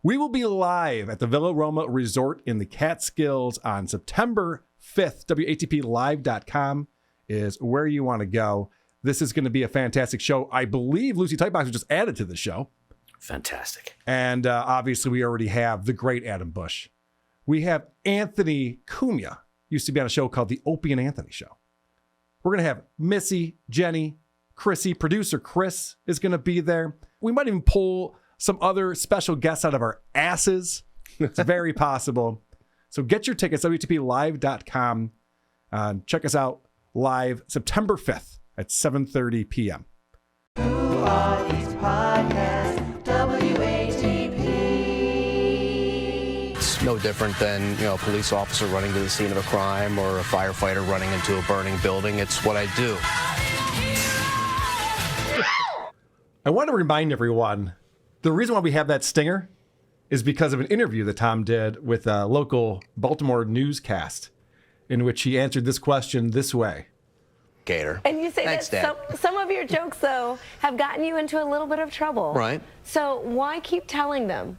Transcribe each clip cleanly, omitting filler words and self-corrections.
We will be live at the Villa Roma Resort in the Catskills on September 5th. WATPlive.com is where you want to go. This is going to be a fantastic show. I believe Lucy Tightbox was just added to the show. Fantastic. And obviously we already have the great Adam Bush. We have Anthony Cumia, used to be on a show called The Opie and Anthony Show. We're going to have Missy, Jenny, Chrissy, producer Chris is going to be there. We might even pull some other special guests out of our asses. It's very possible. So get your tickets, WTPlive.com. Check us out live September 5th at 7:30 p.m. Who are these podcasts? WATP. It's no different than, a police officer running to the scene of a crime or a firefighter running into a burning building. It's what I do. I want to remind everyone, the reason why we have that stinger is because of an interview that Tom did with a local Baltimore newscast in which he answered this question this way. Gator. And you say Thanks, that some of your jokes, though, have gotten you into a little bit of trouble. Right. So why keep telling them?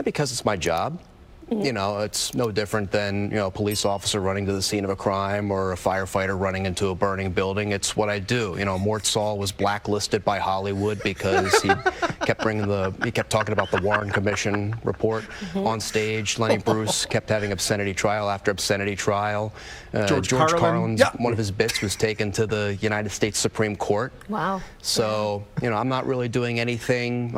Because it's my job. It's no different than, a police officer running to the scene of a crime or a firefighter running into a burning building. It's what I do. Mort Saul was blacklisted by Hollywood because he kept talking about the Warren Commission report on stage. Lenny Bruce kept having obscenity trial after obscenity trial. George Carlin's, one of his bits was taken to the United States Supreme Court. Wow. So, I'm not really doing anything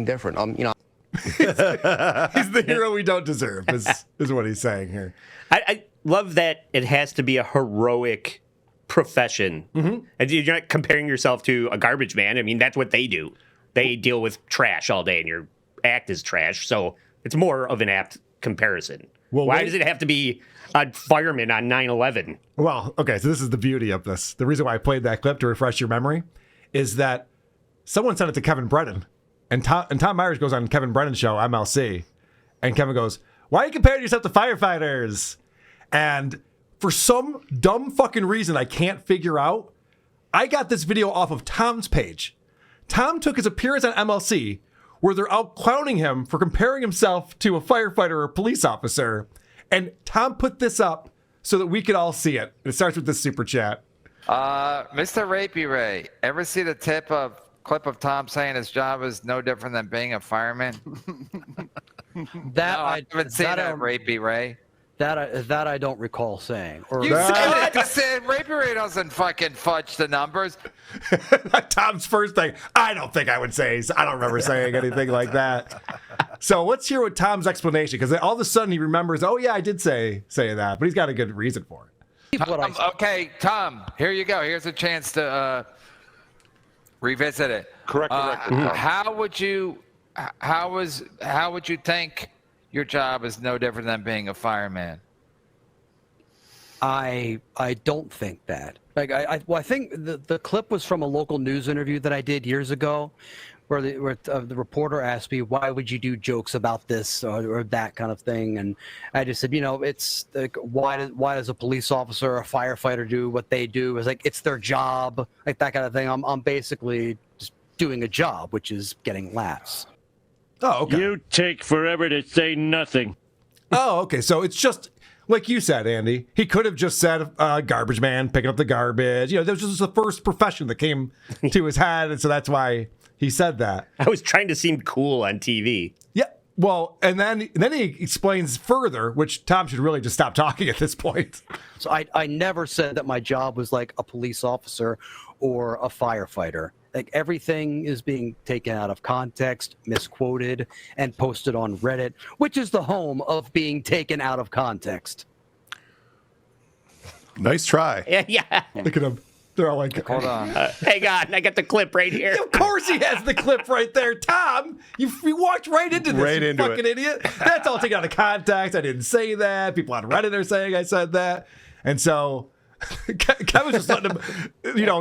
different. He's the hero we don't deserve, is what he's saying here. I love that it has to be a heroic profession. Mm-hmm. And you're not comparing yourself to a garbage man. I mean, that's what they do. They deal with trash all day, and your act is trash. So it's more of an apt comparison. Well, why does it have to be a fireman on 9/11? Well, okay, so this is the beauty of this. The reason why I played that clip to refresh your memory is that someone sent it to Kevin Brennan. And Tom Myers goes on Kevin Brennan's show, MLC, and Kevin goes, "Why are you comparing yourself to firefighters?" And for some dumb fucking reason I can't figure out, I got this video off of Tom's page. Tom took his appearance on MLC, where they're out clowning him for comparing himself to a firefighter or a police officer, and Tom put this up so that we could all see it. It starts with this super chat. Mr. Rapey Ray, ever see the clip of Tom saying his job is no different than being a fireman? I haven't seen that, Rapey Ray. That I don't recall saying. You said it. Said Rapey Ray doesn't fucking fudge the numbers. Tom's first thing. I don't think I would say. I don't remember saying anything like that. So let's hear what Tom's explanation, because all of a sudden he remembers. Oh yeah, I did say that, but he's got a good reason for it. Okay, Tom. Here you go. Here's a chance to revisit it. Correct. How would you think your job is no different than being a fireman? I don't think that. I think the clip was from a local news interview that I did years ago, where the reporter asked me, why would you do jokes about this or that kind of thing? And I just said, it's like, why does a police officer or a firefighter do what they do? It's like, it's their job, like that kind of thing. I'm basically just doing a job, which is getting laughs. Oh, okay. You take forever to say nothing. Oh, okay. So it's just like you said, Andy. He could have just said garbage man, picking up the garbage. That was just the first profession that came to his head, and so that's why he said that. I was trying to seem cool on TV. Yeah. Well, and then he explains further, which Tom should really just stop talking at this point. So I never said that my job was like a police officer or a firefighter. Like, everything is being taken out of context, misquoted, and posted on Reddit, which is the home of being taken out of context. Nice try. Yeah. Look at him. They're all like, hold on. Hang on. I got the clip right here. Of course he has the clip right there. Tom, you walked right into this, right you into fucking idiot. That's all taken out of context. I didn't say that. People on Reddit are saying I said that. And so Kevin's just letting him,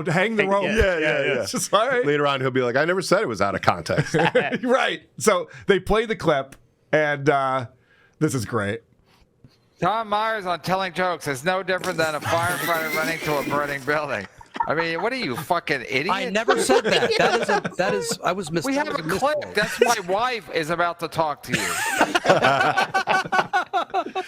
hang the rope. Yeah. It's just all right. Later on, he'll be like, I never said it was out of context. Right. So they play the clip, and this is great. Tom Myers on telling jokes is no different than a firefighter running to a burning building. I mean, what are you, fucking idiot? I never said that. That is. I was We have a clip. That's my wife is about to talk to you.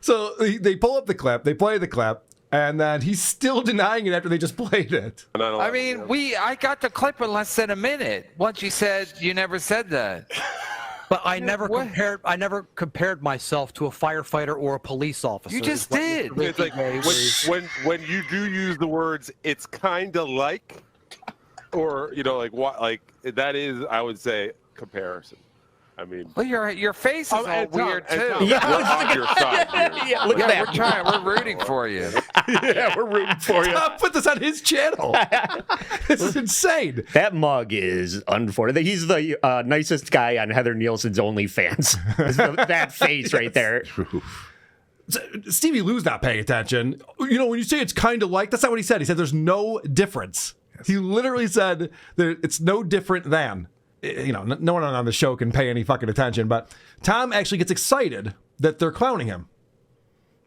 So they pull up the clip, they play the clip, and then he's still denying it after they just played it. I mean, I got the clip in less than a minute. Once you said you never said that. But I never compared myself to a firefighter or a police officer. You just did. It's like when you do use the words, it's kind of like, or like what, like that is, I would say, comparison. I mean, well, your face is all weird too. Yeah, we're on your side here. Yeah, look at that. We're rooting for you. Yeah, we're rooting for you. Put this on his channel. This is insane. That mug is unfortunate. He's the nicest guy on Heather Nielsen's OnlyFans. That face right there. Stevie Lou's not paying attention. When you say it's kind of like, that's not what he said. He said there's no difference. Yes. He literally said that it's no different than. No one on the show can pay any fucking attention, but Tom actually gets excited that they're clowning him.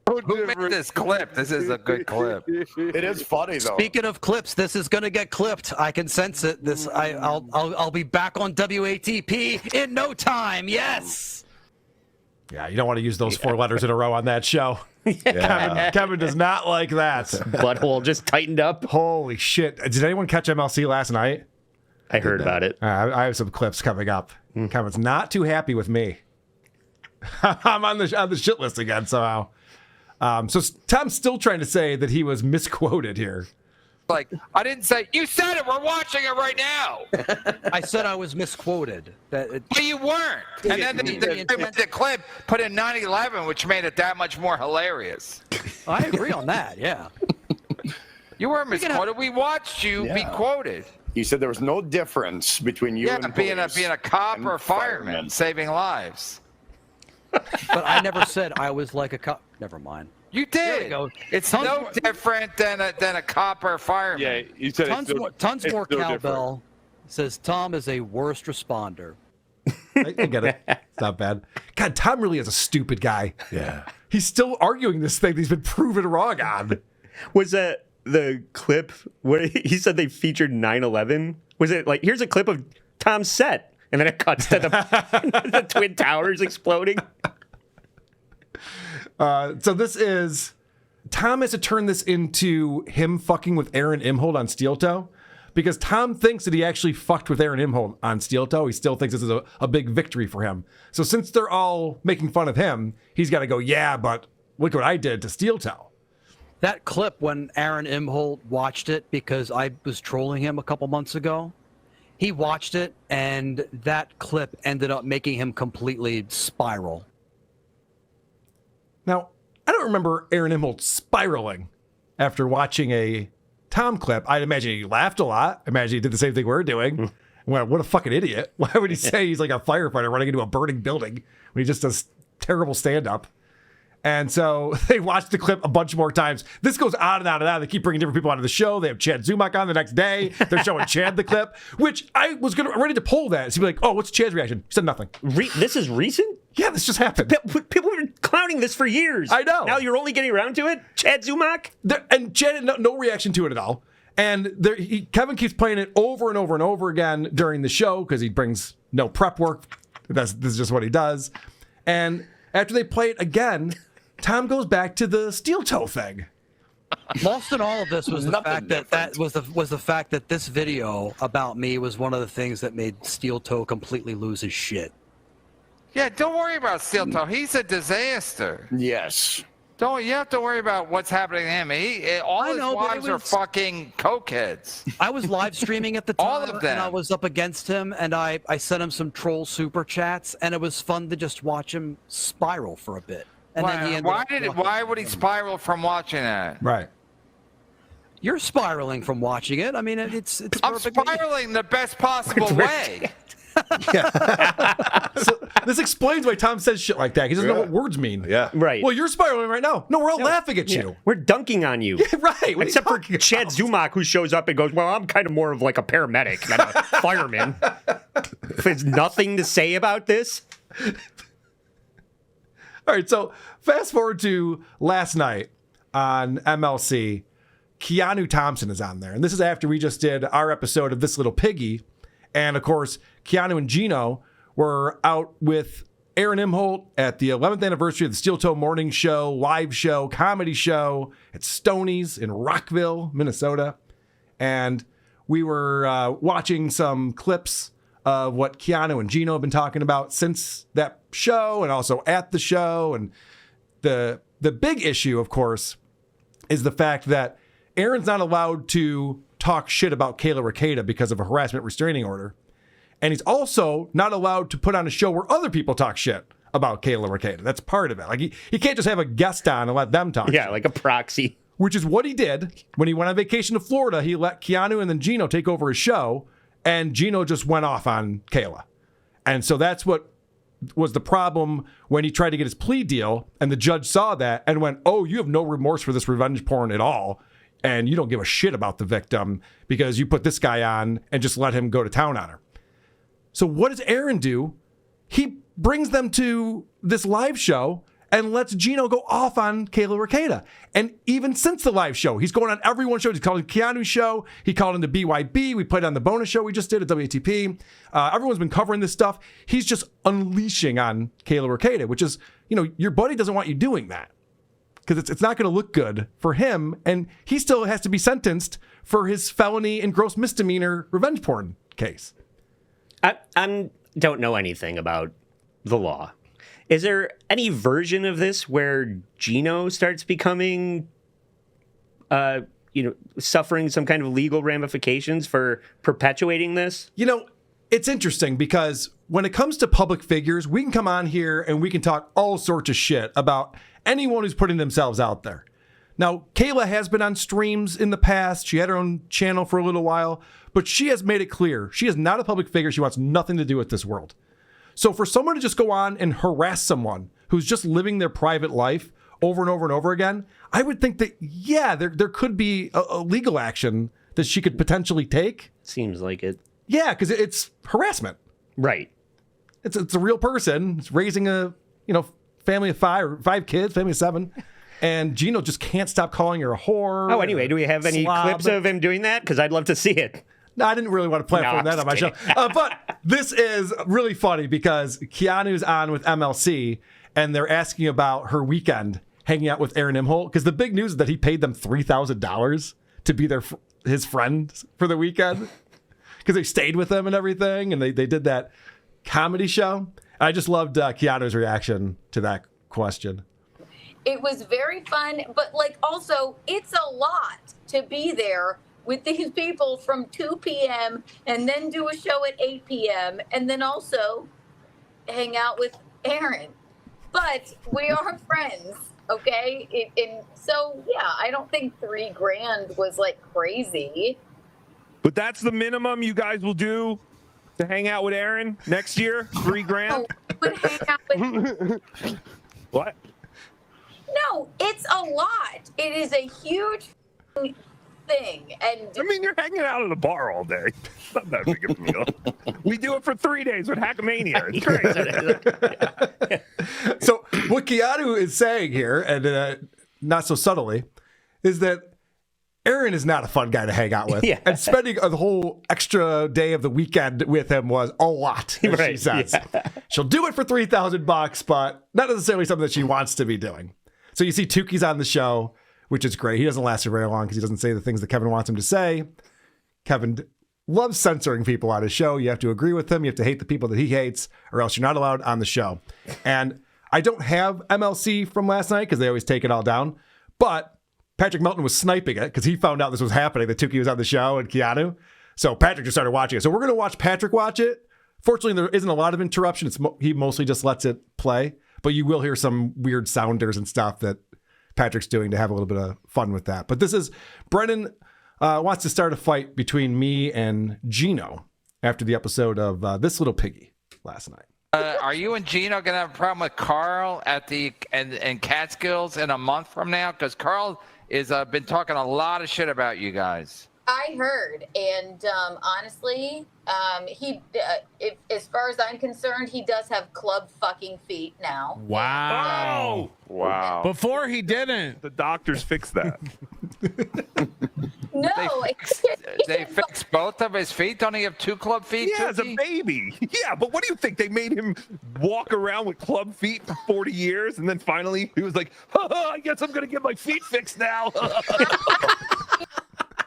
Who made this clip? This is a good clip. It is funny though. Speaking of clips, this is gonna get clipped. I can sense it. I'll be back on WATP in no time. Yes. Yeah, you don't want to use those 4 letters in a row on that show. Yeah. Kevin does not like that. Butthole just tightened up. Holy shit! Did anyone catch MLC last night? I heard about it. I have some clips coming up. Kevin's not too happy with me. I'm on the shit list again somehow. So Tom's still trying to say that he was misquoted here. Like, I didn't say, you said it, we're watching it right now. I said I was misquoted. But you weren't. And then the clip put in 9/11, which made it that much more hilarious. I agree on that, yeah. You were misquoted. We watched you be quoted. You said there was no difference between you and being a cop or a fireman saving lives. But I never said I was like a cop. Never mind. You did. It's no different than a cop or a fireman. Yeah, you said tons more cowbell. Says Tom is a worst responder. I get it. It's not bad. God, Tom really is a stupid guy. Yeah. He's still arguing this thing that he's been proven wrong on. Was that the clip where he said they featured 9/11? Was it like, here's a clip of Tom's set, and then it cuts to the Twin Towers exploding? So this is, Tom has to turn this into him fucking with Aaron Imholte on SteelToe, because Tom thinks that he actually fucked with Aaron Imholte on SteelToe. He still thinks this is a big victory for him. So since they're all making fun of him, he's got to go, yeah, but look what I did to SteelToe. That clip, when Aaron Imholte watched it, because I was trolling him a couple months ago, he watched it, and that clip ended up making him completely spiral. Now, I don't remember Aaron Imholte spiraling after watching a Tom clip. I'd imagine he laughed a lot. I imagine he did the same thing we're doing. Well, what a fucking idiot. Why would he say he's like a firefighter running into a burning building when he just does terrible stand-up? And so they watched the clip a bunch more times. This goes on and on and on. They keep bringing different people onto the show. They have Chad Zumock on the next day. They're showing Chad the clip, which I was ready to pull that. So be like, oh, what's Chad's reaction? He said nothing. This is recent? Yeah, this just happened. People have been clowning this for years. I know. Now you're only getting around to it? Chad Zumock? And Chad had no reaction to it at all. And Kevin keeps playing it over and over and over again during the show because he brings no prep work. This is just what he does. And after they play it again, Tom goes back to the SteelToe thing. Lost in all of this was the fact the fact that this video about me was one of the things that made SteelToe completely lose his shit. Yeah, don't worry about SteelToe. He's a disaster. Yes. You have to worry about what's happening to him. All his wives are fucking cokeheads. I was live streaming at the time, all of them. And I was up against him, and I sent him some troll super chats, and it was fun to just watch him spiral for a bit. And then why would he spiral from watching that? Right. You're spiraling from watching it. I mean, it's I'm spiraling the best possible way. So this explains why Tom says shit like that. He doesn't know what words mean. Yeah. Right. Well, you're spiraling right now. No, we're all laughing at you. We're dunking on you. Yeah, right. Except for Chad Zumock, who shows up and goes, well, I'm kind of more of like a paramedic than a fireman. There's nothing to say about this. All right, so fast forward to last night on MLC. Keanu Thompson is on there. And this is after we just did our episode of This Little Piggy. And of course, Keanu and Gino were out with Aaron Imholte at the 11th anniversary of the SteelToe Morning Show, live show, comedy show at Stoney's in Rockville, Minnesota. And we were watching some clips of what Keanu and Gino have been talking about since that show and also at the show. And the big issue, of course, is the fact that Aaron's not allowed to talk shit about Kayla Ricada because of a harassment restraining order. And he's also not allowed to put on a show where other people talk shit about Kayla Ricada. That's part of it. Like he can't just have a guest on and let them talk Yeah, shit. like a proxy. Which is what he did when he went on vacation to Florida. He let Keanu and then Gino take over his show, and Gino just went off on Kayla. And so that's what was the problem when he tried to get his plea deal, and the judge saw that and went, oh, you have no remorse for this revenge porn at all, and you don't give a shit about the victim because you put this guy on and just let him go to town on her. So what does Aaron do? He brings them to this live show and lets Gino go off on Kayla Ricada. And even since the live show, he's going on everyone's show. He's calling Keanu's show. He called into BYB. We played on the bonus show we just did at WATP. Everyone's been covering this stuff. He's just unleashing on Kayla Ricada, which is, your buddy doesn't want you doing that because it's not going to look good for him. And he still has to be sentenced for his felony and gross misdemeanor revenge porn case. I don't know anything about the law. Is there any version of this where Gino starts becoming, suffering some kind of legal ramifications for perpetuating this? It's interesting because when it comes to public figures, we can come on here and we can talk all sorts of shit about anyone who's putting themselves out there. Now, Kayla has been on streams in the past. She had her own channel for a little while, but she has made it clear she is not a public figure. She wants nothing to do with this world. So for someone to just go on and harass someone who's just living their private life over and over and over again, I would think that, there could be a legal action that she could potentially take. Seems like it. Yeah, because it's harassment. Right. It's a real person. It's raising a, family of five kids, family of 7. And Gino just can't stop calling her a whore. Oh, anyway, do we have any clips of him doing that? Because I'd love to see it. No, I didn't really want to platform that on my show. But this is really funny because Keanu's on with MLC and they're asking about her weekend hanging out with Aaron Imholte because the big news is that he paid them $3,000 to be his friends for the weekend because they stayed with him and everything. And they did that comedy show. I just loved Keanu's reaction to that question. It was very fun, but also it's a lot to be there with these people from 2 p.m. and then do a show at 8 p.m. and then also hang out with Aaron. But we are friends, okay? I don't think $3,000 was crazy. But that's the minimum you guys will do to hang out with Aaron next year? $3,000? No, would hang out with... What? No, it's a lot. It is a huge thing. And you're hanging out at a bar all day. It's not that big of a deal. We do it for 3 days with Hackamania. It's great. So what Keanu is saying here, and not so subtly, is that Aaron is not a fun guy to hang out with. Yeah. And spending a whole extra day of the weekend with him was a lot, as she says. Yeah. She'll do it for $3,000, but not necessarily something that she wants to be doing. So you see Tookie's on the show, which is great. He doesn't last very long because he doesn't say the things that Kevin wants him to say. Kevin loves censoring people on his show. You have to agree with him. You have to hate the people that he hates, or else you're not allowed on the show. And I don't have MLC from last night because they always take it all down. But Patrick Melton was sniping it because he found out this was happening, that Tookie was on the show and Keanu. So Patrick just started watching it. So we're going to watch Patrick watch it. Fortunately, there isn't a lot of interruption. He mostly just lets it play. But you will hear some weird sounders and stuff that Patrick's doing to have a little bit of fun with that. But this is Brennan wants to start a fight between me and Gino after the episode of This Little Piggy last night. Are you and Gino gonna have a problem with Carl at the and Catskills in a month from now? Because Carl is been talking a lot of shit about you guys. I heard, and honestly, as far as I'm concerned, he does have club fucking feet now. Wow. Wow. Before he didn't. The doctors fixed that. No, They fixed both of his feet. Don't he have 2 club feet? Yeah, as a Tookie? baby. Yeah, but what do you think? They made him walk around with club feet for 40 years, and then finally he was like, I guess I'm going to get my feet fixed now.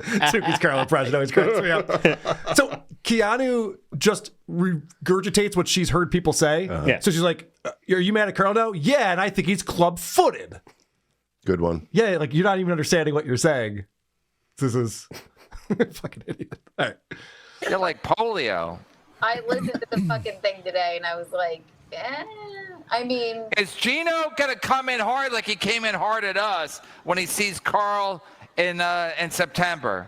Tookie's Carl impression always cracks me up. So Keanu just regurgitates what she's heard people say. Yeah. So she's like, "Are you mad at Carl now?" Yeah, and I think he's club-footed. Good one. Yeah, like you're not even understanding what you're saying. This is fucking idiot. All right. You're like polio. I listened to the fucking thing today, and I was like, I mean, Is Gino gonna come in hard like he came in hard at us when he sees Carl in September?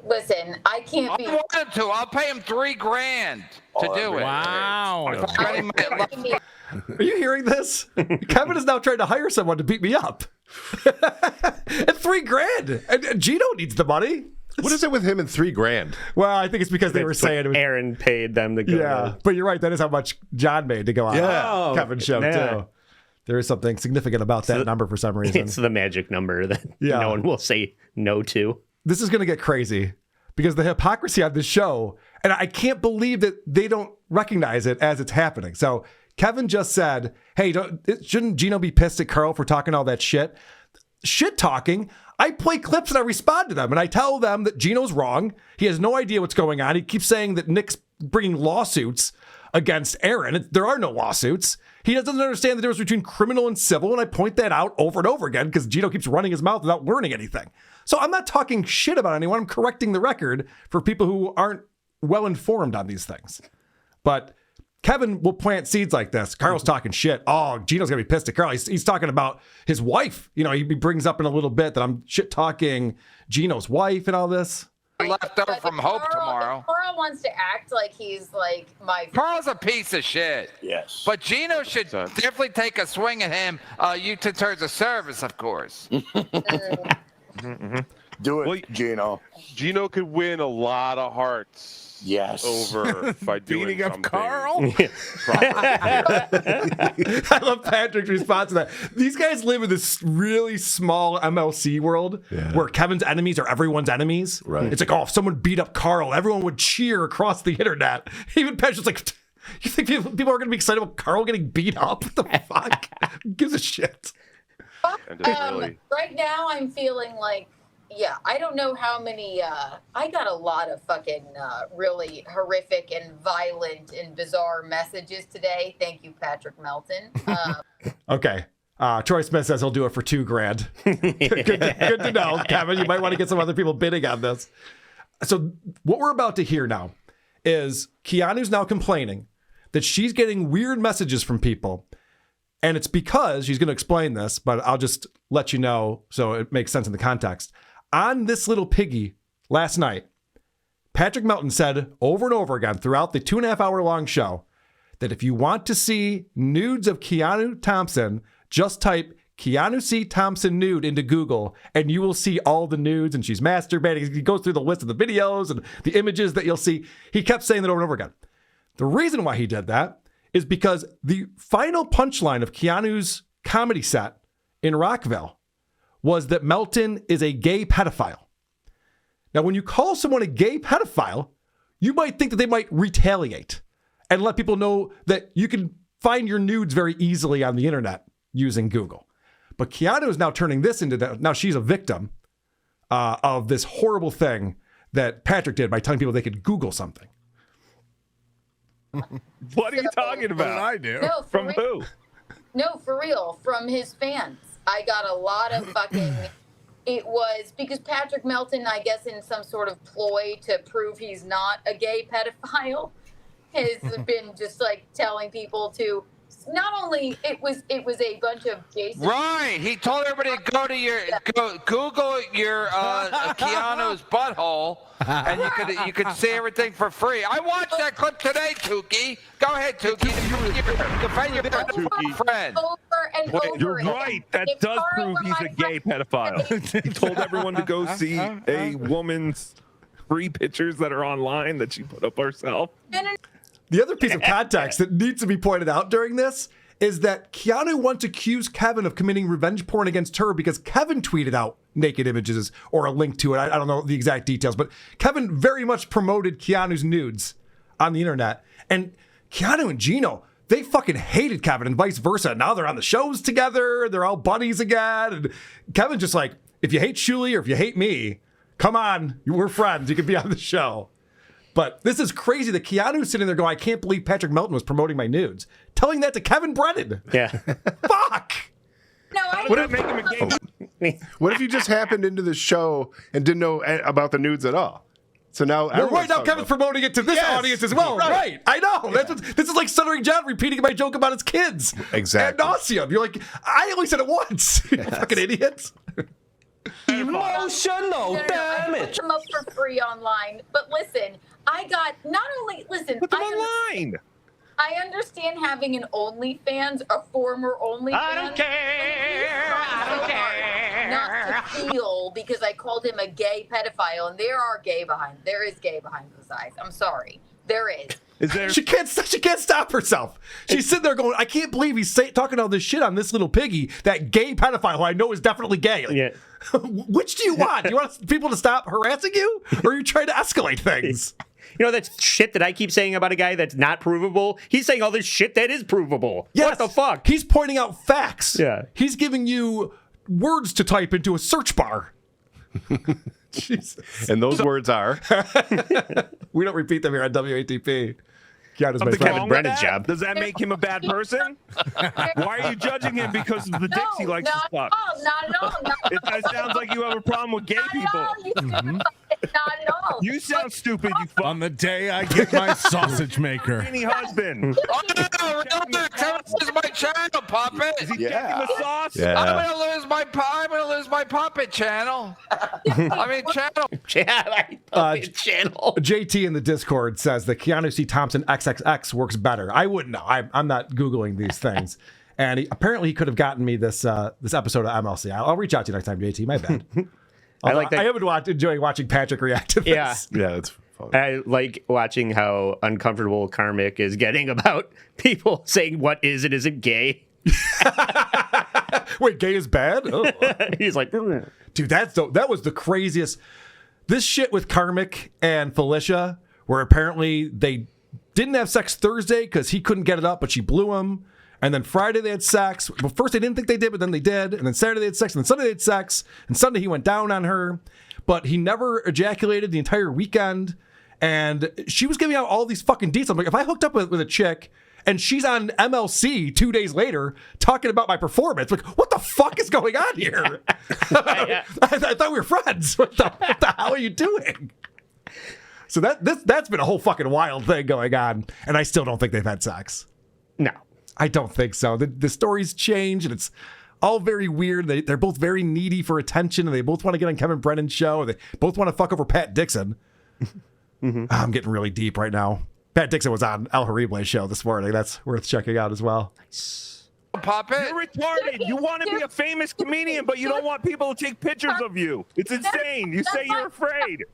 listen, I can't be. I want him to. I'll pay him $3,000 to do it. Wow. Are you hearing this? Kevin is now trying to hire someone to beat me up. And $3,000. And Gino needs the money. What is it with him and $3,000? Well, I think it's because they were saying it was, Aaron paid them to go. yeah, but you're right. That is how much John made to go on Yeah. Kevin's show too. There is something significant about that number for some reason. It's the magic number that Yeah. no one will say no to. This is going to get crazy because the hypocrisy on this show, and I can't believe that they don't recognize it as it's happening. So Kevin just said, hey, shouldn't Gino be pissed at Carl for talking all that shit? Shit talking. I play clips and I respond to them and I tell them that Gino's wrong. He has no idea what's going on. He keeps saying that Nick's bringing lawsuits against Aaron. There are no lawsuits. He doesn't understand the difference between criminal and civil, and I point that out over and over again because Gino keeps running his mouth without learning anything. So I'm not talking shit about anyone. I'm correcting the record for people who aren't well informed on these things. But Kevin will plant seeds like this. Carl's talking shit. Oh, Gino's going to be pissed at Carl. He's talking about his wife. You know, he brings up in a little bit that I'm shit talking Gino's wife and all this. Left over from Hope tomorrow. Carl wants to act like he's like my. Carl's a piece of shit. Yes. But Gino should definitely take a swing at him. You in terms of service, of course. Do it, Gino. Gino could win a lot of hearts. Yes. Over by doing Beating up something. Carl? I love Patrick's response to that. These guys live in this really small MLC world where Kevin's enemies are everyone's enemies. Right. It's like, oh, if someone beat up Carl, everyone would cheer across the internet. Even Patrick's like, you think people are going to be excited about Carl getting beat up? What the fuck? Who gives a shit? Right now, I'm feeling like, yeah, I don't know how many. I got a lot of fucking really horrific and violent and bizarre messages today. Thank you, Patrick Melton. Okay. Troy Smith says he'll do it for $2,000. good to know, Kevin. You might want to get some other people bidding on this. So what we're about to hear now is Keanu's now complaining that she's getting weird messages from people. And it's because she's going to explain this, but I'll just let you know so it makes sense in the context. On This Little Piggy last night, Patrick Melton said over and over again throughout the 2.5 hour long show that if you want to see nudes of Keanu Thompson, just type Keanu C. Thompson nude into Google and you will see all the nudes, and she's masturbating. He goes through the list of the videos and the images that you'll see. He kept saying that over and over again. The reason why he did that is because the final punchline of Keanu's comedy set in Rockville was that Melton is a gay pedophile. Now, when you call someone a gay pedophile, you might think that they might retaliate and let people know that you can find your nudes very easily on the internet using Google. But Keanu is now turning this into that. Now she's a victim of this horrible thing that Patrick did by telling people they could Google something. What are you talking about? I do. No, From who? No, for real, from his fans. I got a lot of fucking. It was because Patrick Melton, I guess, in some sort of ploy to prove he's not a gay pedophile, has been just like telling people to. Not only it was a bunch of Jason. Right. He told everybody to go to Google your Keanu's butthole, and you could see everything for free. I watched that clip today, Tookie. Go ahead, Tookie. Defend your friend. Over and over You're again. right. That If does Carl prove were he's my a gay friend, pedophile. He told everyone to go see a woman's free pictures that are online that she put up herself. The other piece of context that needs to be pointed out during this is that Keanu once accused Kevin of committing revenge porn against her because Kevin tweeted out naked images or a link to it. I don't know the exact details, but Kevin very much promoted Keanu's nudes on the internet. And Keanu and Gino, they fucking hated Kevin and vice versa. Now they're on the shows together. They're all buddies again. And Kevin's just like, if you hate Shuli or if you hate me, come on, we're friends. You can be on the show. But this is crazy that Keanu's sitting there going, I can't believe Patrick Melton was promoting my nudes. Telling that to Kevin Brennan. Yeah. Fuck! No, I Would it make him a gay? What if you just happened into the show and didn't know about the nudes at all? So now, Well, right now, Kevin's promoting it to this audience as well. Right. I know. This is like Stuttering John repeating my joke about his kids. Exactly. Ad nauseum. You're like, I only said it once. You fucking idiots. Emotional damage. I put them up for free online, but listen, I got not only Put them online. I understand having an OnlyFans, a former OnlyFans. I don't care. I don't care. Not to feel because I called him a gay pedophile, and there is gay behind those eyes. I'm sorry, there is. She can't stop herself. She's sitting there going, I can't believe he's talking all this shit on This Little Piggy, that gay pedophile who I know is definitely gay. Like, Yeah. Which do you want? Do you want people to stop harassing you, or are you trying to escalate things? You know that shit that I keep saying about a guy that's not provable? He's saying all this shit that is provable. Yes. What the fuck? He's pointing out facts. Yeah. He's giving you words to type into a search bar. Jesus. And those words are. We don't repeat them here on WATP. Keanu's Something my wrong friend. with Brennan's that? job. Does that make him a bad person? Why are you judging him because of the dicks he likes to suck? Not at all. It sounds like you have a problem with gay people. Not at all. You sound stupid, you fuck. On the day I get my sausage maker. Any husband. Oh, no, I'm gonna lose my channel, puppet. Is he checking the sauce? Yeah. I'm gonna lose my puppet channel. I mean channel. Channel. JT in the Discord says that Keanu C. Thompson XXX works better. I wouldn't know. I'm not Googling these things. And apparently he could have gotten me this episode of MLC. I'll reach out to you next time, JT. My bad. I like that. I haven't enjoying watching Patrick react to this. Yeah. Yeah, that's fun. I like watching how uncomfortable Karmic is getting about people saying what is and isn't gay. Wait, gay is bad? Oh. He's like, dude, that was the craziest. This shit with Karmic and Felicia, where apparently they didn't have sex Thursday because he couldn't get it up, but she blew him. And then Friday they had sex. Well, first they didn't think they did, but then they did. And then Saturday they had sex, and then Sunday they had sex. And Sunday he went down on her, but he never ejaculated the entire weekend. And she was giving out all these fucking deets. I'm like, if I hooked up with a chick and she's on MLC 2 days later talking about my performance, like, what the fuck is going on here? I thought we were friends. What the hell are you doing? So that's been a whole fucking wild thing going on, and I still don't think they've had sex. no. I don't think so. The stories change, and it's all very weird. They're both very needy for attention, and they both want to get on Kevin Brennan's show. They both want to fuck over Pat Dixon. I'm getting really deep right now. Pat Dixon was on El Horrible's show this morning. That's worth checking out as well. Puppet. You're retarded. You want to be a famous comedian, but you don't want people to take pictures of you. It's insane. You say you're afraid.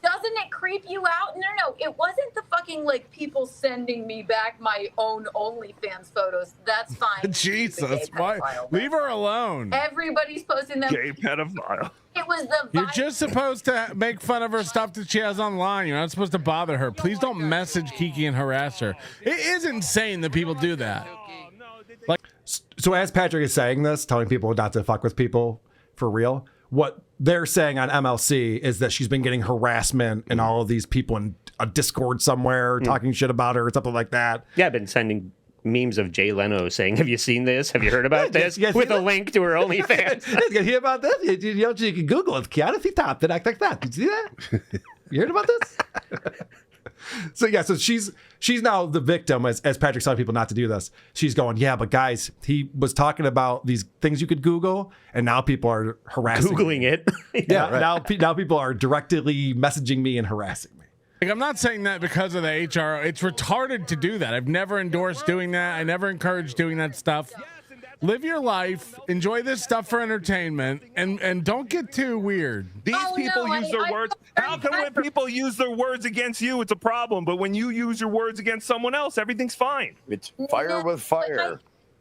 Doesn't it creep you out? No. It wasn't the fucking like people sending me back my own OnlyFans photos. That's fine. Jesus, why? Leave her alone. Everybody's posting them. Gay pedophile. It was the You're just supposed to make fun of her stuff that she has online. You're not supposed to bother her. Please don't message Kiki and harass her. It is insane that people do that. Like, So as Patrick is saying this, telling people not to fuck with people for real, what they're saying on MLC is that she's been getting harassment and all of these people in a Discord somewhere talking shit about her or something like that. Yeah, I've been sending memes of Jay Leno saying, have you seen this? Have you heard about this? yes, With yes. a link to her OnlyFans. You hear about this? You can Google it. Keanu C. Thompson act like that. Did you see that? You heard about this? So yeah, so she's now the victim as Patrick's telling people not to do this. She's going, yeah, but guys, he was talking about these things you could Google, and now people are harassing Googling me. it. Yeah, right. now people are directly messaging me and harassing me. Like, I'm not saying that because of the HR. It's retarded to do that. I've never endorsed doing that. I never encouraged doing that stuff. Live your life, enjoy this stuff for entertainment, and don't get too weird. These people use their words. How come when people use their words against you, it's a problem, but when you use your words against someone else, everything's fine? It's fire with fire.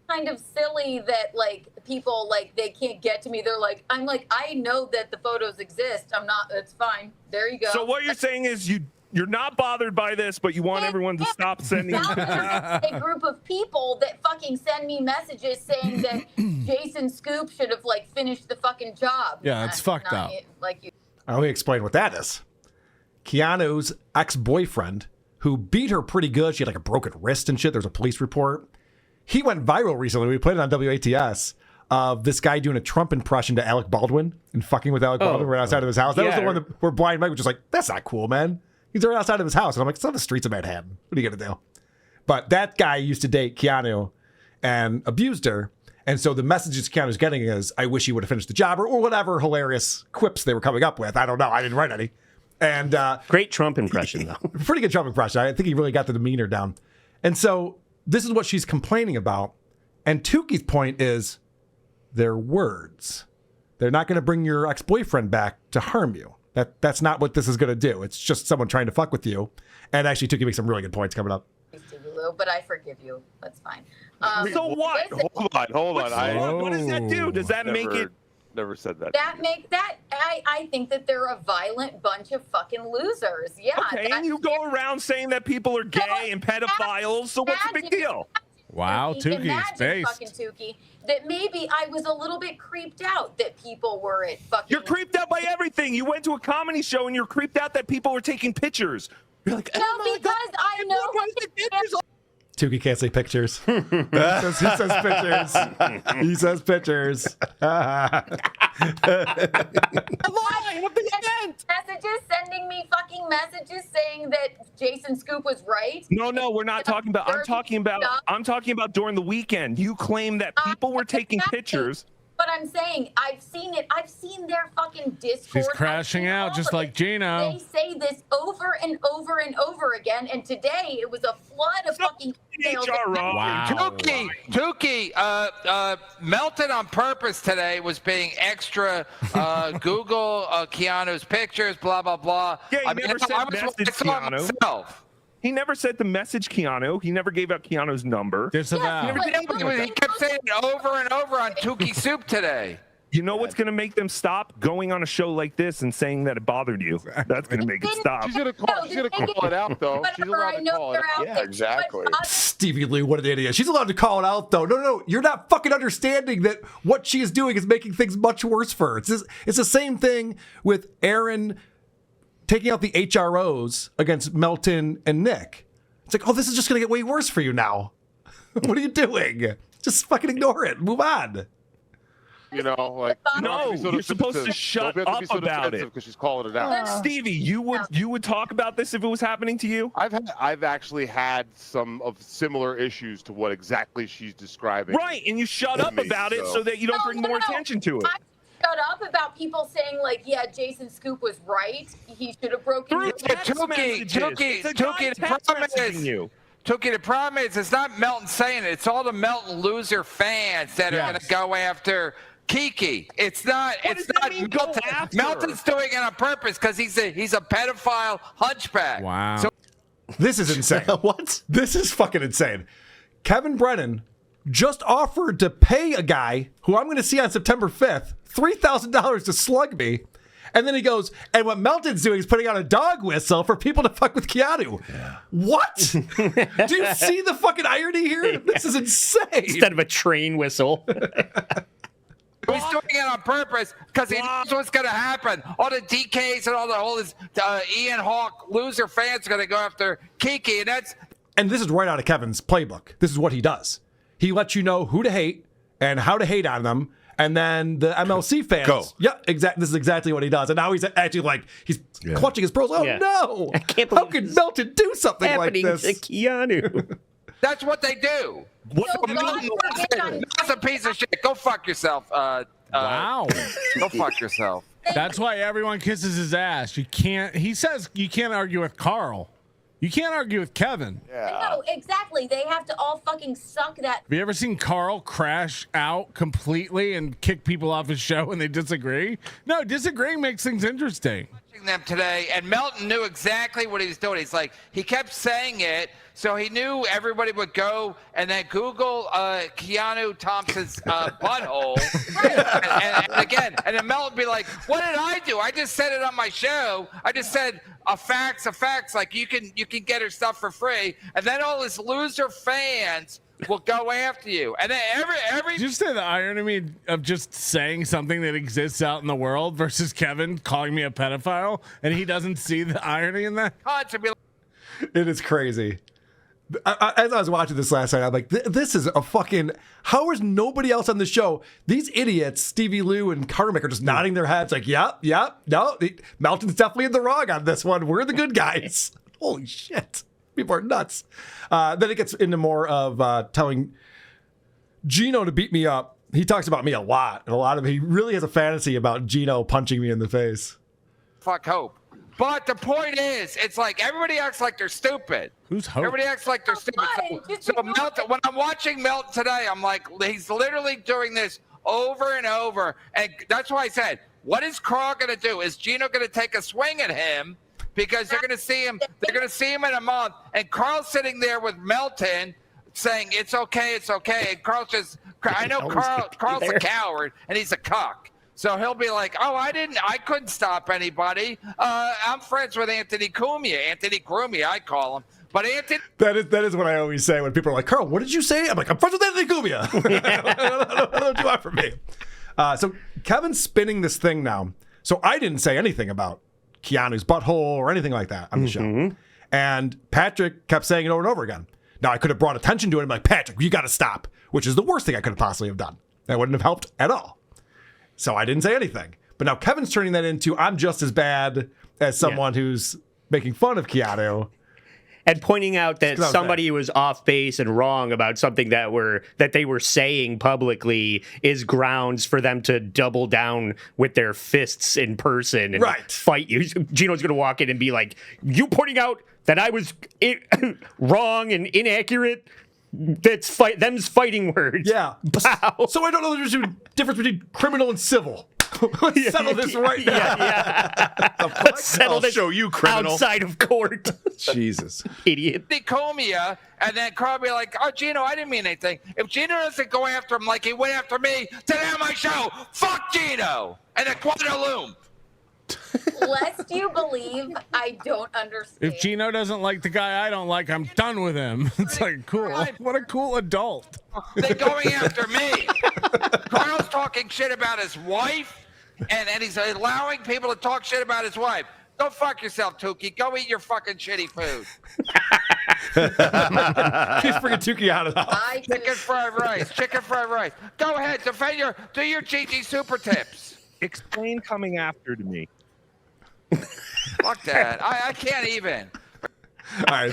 kind of silly that like people like they can't get to me. They're like, I'm like, I know that the photos exist. I'm not. It's fine. There you go. So what you're saying is you're not bothered by this, but you want everyone to stop sending. Now there's a group of people that fucking send me messages saying that Jason Scoop should have like finished the fucking job. Yeah, it's fucked up. Like you. Let me explain what that is. Keanu's ex-boyfriend, who beat her pretty good. She had like a broken wrist and shit. There's a police report. He went viral recently. We played it on WATS of this guy doing a Trump impression to Alec Baldwin and fucking with Alec Baldwin right outside of his house. That was the one where Blind Mike was just like, that's not cool, man. He's right outside of his house. And I'm like, it's on the streets of Manhattan. What are you going to do? But that guy used to date Keanu and abused her. And so the messages Keanu's getting is, I wish he would have finished the job or whatever hilarious quips they were coming up with. I don't know. I didn't write any. And great Trump impression, though. Pretty good Trump impression. I think he really got the demeanor down. And so this is what she's complaining about. And Tookie's point is their words. They're not going to bring your ex-boyfriend back to harm you. That's not what this is going to do. It's just someone trying to fuck with you. And actually, Tookie makes some really good points coming up. But I forgive you. That's fine. So what? Hold on. What does that do? Does that make it? Never said that. I think that they're a violent bunch of fucking losers. Yeah. Okay, and you go around saying that people are gay and pedophiles. So what's the big deal? Wow, Tookie's face. Fucking Tookie, that maybe I was a little bit creeped out that people were at fucking. You're creeped out by everything. You went to a comedy show and you're creeped out that people were taking pictures. You're like, no, because I know. Tookie can't say pictures. he says pictures. He says pictures. Messages sending me fucking messages saying that Jason Scoop was right. No, we're not talking about. I'm talking about during the weekend. You claim that people were taking pictures. But I'm saying I've seen it. I've seen their fucking Discord. She's crashing out just like Gino. They say this over and over and over again, and today it was a flood of fucking emails. Wow. Tookie, Melted on purpose today was being extra. Google Keanu's pictures, blah blah blah. Yeah, he never said message Keanu. He never said to message Keanu. He never gave out Keanu's number. He kept saying it over and over on Tookie Soup today. You know what's going to make them stop? Going on a show like this and saying that it bothered you. That's going to make it stop. She's going to call it out, though. She's allowed to call it out. Yeah, exactly. Stevie Lee, what an idiot. She's allowed to call it out, though. No, you're not fucking understanding that what she is doing is making things much worse for her. It's the same thing with Aaron taking out the HROs against Melton and Nick. It's like, oh, this is just going to get way worse for you now. What are you doing? Just fucking ignore it. Move on. You know, like no, you're supposed to shut up about it because she's calling it out. Stevie, you would talk about this if it was happening to you? I've actually had some of similar issues to what exactly she's describing. Right, and you shut up about it so that you don't bring more attention to it. Shut up about people saying like, yeah, Jason Scoop was right. He should have broken. Tookie, the problem is it's not Melton saying it. It's all the Melton loser fans that are going to go after Kiki. It's not. It's not Melton. Melton's doing it on purpose because he's a pedophile hunchback. Wow. So, this is insane. What? This is fucking insane. Kevin Brennan just offered to pay a guy who I'm going to see on September 5th $3,000 to slug me. And then he goes, and what Melton's doing is putting out a dog whistle for people to fuck with Keanu. Yeah. What? Do you see the fucking irony here? This is insane. Instead of a train whistle. He's doing it on purpose because he knows what's going to happen. All the DKs and all his Ian Hawke loser fans are going to go after Kiki, and this is right out of Kevin's playbook. This is what he does. He lets you know who to hate and how to hate on them. And then the MLC fans, go. Yeah, exactly. This is exactly what he does. And now he's actually like, he's clutching his pearls. Oh, no. I can't believe how could Melton do something like this? To Keanu. That's what they do. That's a piece of shit. Go fuck yourself. Wow. Go fuck yourself. That's why everyone kisses his ass. You can't. He says you can't argue with Carl. You can't argue with Kevin. Yeah. No, exactly. They have to all fucking suck that. Have you ever seen Carl crash out completely and kick people off his show when they disagree? No, disagreeing makes things interesting. them today, and Melton knew exactly what he was doing. He's like, he kept saying it, so he knew everybody would go and then Google Keanu Thompson's butthole, and then Melton would be like, "What did I do? I just said it on my show. I just said a facts, like you can get her stuff for free," and then all his loser fans will go after you, and then every. Did you say the irony of just saying something that exists out in the world versus Kevin calling me a pedophile, and he doesn't see the irony in that? It is crazy. As I was watching this last night, I'm like, this is a fucking. How is nobody else on the show? These idiots, Stevie Lou and Carmick, are just nodding their heads like, yep, no, Melton's definitely in the wrong on this one. We're the good guys. Holy shit. People are nuts. Then it gets into more of telling Gino to beat me up. He talks about me a lot, and he really has a fantasy about Gino punching me in the face. Fuck Hope. But the point is, it's like everybody acts like they're stupid. Who's Hope? Everybody acts like they're stupid. So Melton, when I'm watching Melton today, I'm like, he's literally doing this over and over. And that's why I said, what is Carl going to do? Is Gino going to take a swing at him? Because they're going to see him. They're going to see him in a month. And Carl's sitting there with Melton saying, it's okay. And Carl's just, I know Carl's a coward and he's a cuck. So he'll be like, oh, I couldn't stop anybody. I'm friends with Anthony Cumia. Anthony Cumia, I call him. But Anthony. That is what I always say when people are like, Carl, what did you say? I'm like, I'm friends with Anthony Cumia. What do you want from me? So Kevin's spinning this thing now. So I didn't say anything about Keanu's butthole or anything like that on the show. And Patrick kept saying it over and over again. Now, I could have brought attention to it and been like, Patrick, you got to stop, which is the worst thing I could have possibly have done. That wouldn't have helped at all. So I didn't say anything. But now Kevin's turning that into, I'm just as bad as someone who's making fun of Keanu. And pointing out that somebody was off base and wrong about something that they were saying publicly is grounds for them to double down with their fists in person and fight you. Gino's going to walk in and be like, you pointing out that I was wrong and inaccurate? That's them's fighting words. Yeah. Wow. So I don't know the difference between criminal and civil. Let's settle this right now. Let's settle this show you, criminal. Outside of court. Jesus. Idiot. Comia, and then Carl be like, oh, Gino, I didn't mean anything. If Gino doesn't go after him like he went after me today on my show, fuck Gino. And then Guadalupe. Lest you believe I don't understand. If Gino doesn't like the guy I don't like, I'm done with him. It's like, cool. What a cool adult. They're going after me. Carl's talking shit about his wife, and he's allowing people to talk shit about his wife. Go fuck yourself, Tookie. Go eat your fucking shitty food. Please bring Tookie out of the house. Chicken fried rice. Go ahead, do your GG super tips. Explain coming after to me. Fuck that. I can't even. All right,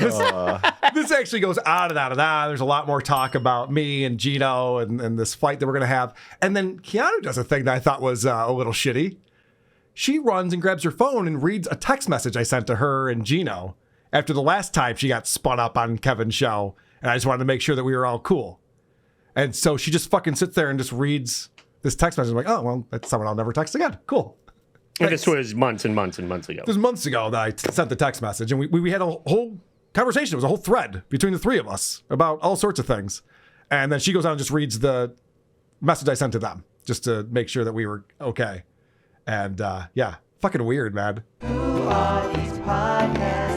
this actually goes on and on and on. There's a lot more talk about me and Gino and this fight that we're going to have. And then Keanu does a thing that I thought was a little shitty. She runs and grabs her phone and reads a text message I sent to her and Gino after the last time she got spun up on Kevin's show. And I just wanted to make sure that we were all cool. And so she just fucking sits there and just reads this text message. I'm like, oh, well, that's someone I'll never text again. Cool. And this was months and months and months ago. This was months ago that I sent the text message, and we had a whole conversation. It was a whole thread between the three of us about all sorts of things. And then she goes on and just reads the message I sent to them just to make sure that we were okay. And yeah, fucking weird, man. Who are these podcasts?